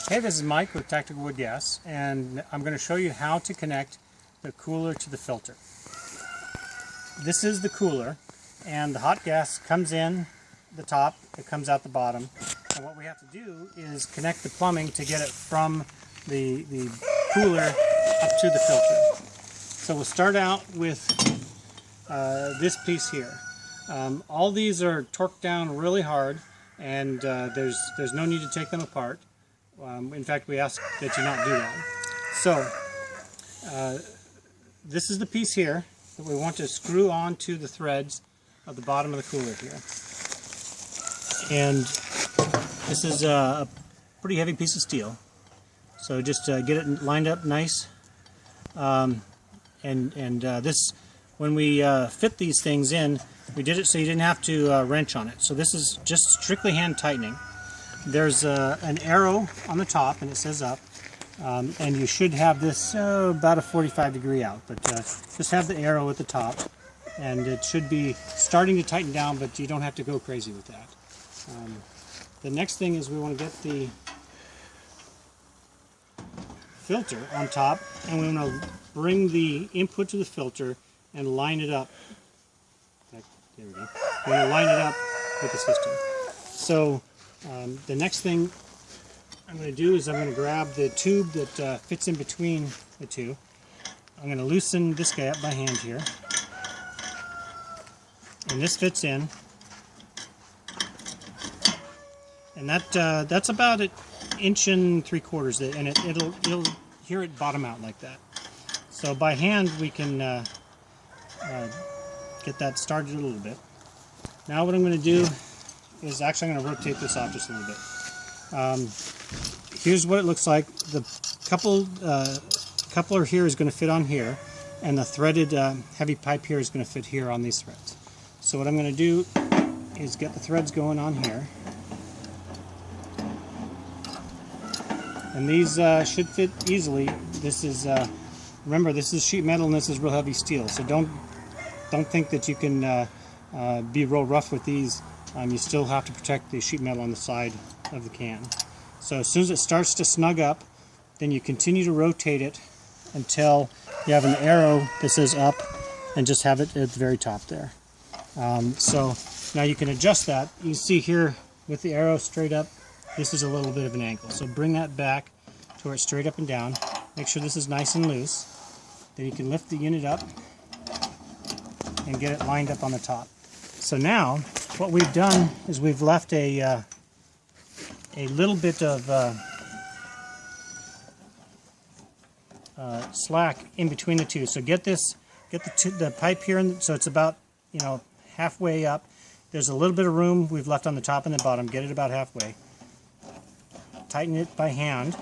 Hey, this is Mike with Tactical Wood Gas, and I'm going to show you how to connect the cooler to the filter. This is the cooler, and the hot gas comes in the top, it comes out the bottom, and what we have to do is connect the plumbing to get it from the cooler up to the filter. So we'll start out with this piece here. All these are torqued down really hard, and there's no need to take them apart. In fact, we ask that you not do that. So, this is the piece here that we want to screw onto the threads of the bottom of the cooler here. And this is a pretty heavy piece of steel. So just get it lined up nice. This, when we fit these things in, we did it so you didn't have to wrench on it. So this is just strictly hand tightening. There's an arrow on the top, and it says up, and you should have this about a 45-degree out, but just have the arrow at the top, and it should be starting to tighten down, but you don't have to go crazy with that. The next thing is we want to get the filter on top, and we want to bring the input to the filter and line it up. There we go. We want to line it up with the system. So the next thing I'm going to do is I'm going to grab the tube that fits in between the two. I'm going to loosen this guy up by hand here, and this fits in, and that's about 1 3/4 inches, and it'll hear it bottom out like that. So by hand we can get that started a little bit. Now what I'm going to do is actually I'm going to rotate this off just a little bit. Here's what it looks like. The coupler here is going to fit on here, and the threaded heavy pipe here is going to fit here on these threads. So what I'm going to do is get the threads going on here, and these should fit easily. This is remember, this is sheet metal and this is real heavy steel, so don't think that you can be real rough with these. You still have to protect the sheet metal on the side of the can. So as soon as it starts to snug up, then you continue to rotate it until you have an arrow that says up, and just have it at the very top there. So now you can adjust that. You see here with the arrow straight up, this is a little bit of an angle. So bring that back to where it's straight up and down. Make sure this is nice and loose. Then you can lift the unit up and get it lined up on the top. So now what we've done is we've left a little bit of slack in between the two. So get the pipe here, so it's about halfway up. There's a little bit of room we've left on the top and the bottom. Get it about halfway. Tighten it by hand.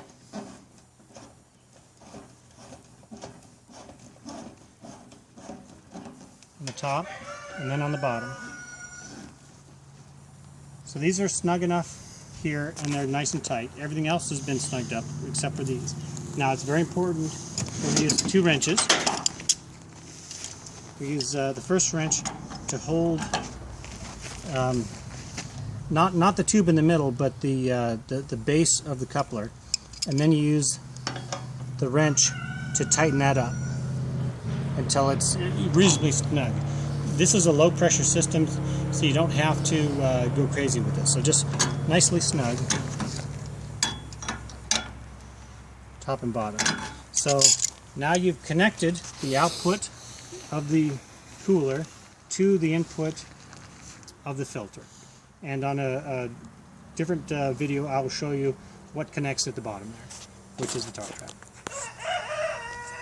On the top and then on the bottom. So these are snug enough here, and they're nice and tight. Everything else has been snugged up except for these. Now it's very important that we use 2 wrenches. We use the first wrench to hold not the tube in the middle, but the base of the coupler, and then you use the wrench to tighten that up until it's reasonably snug. This is a low pressure system, so you don't have to go crazy with this. So just nicely snug, top and bottom. So now you've connected the output of the cooler to the input of the filter. And on a different video I will show you what connects at the bottom there, which is the tar trap.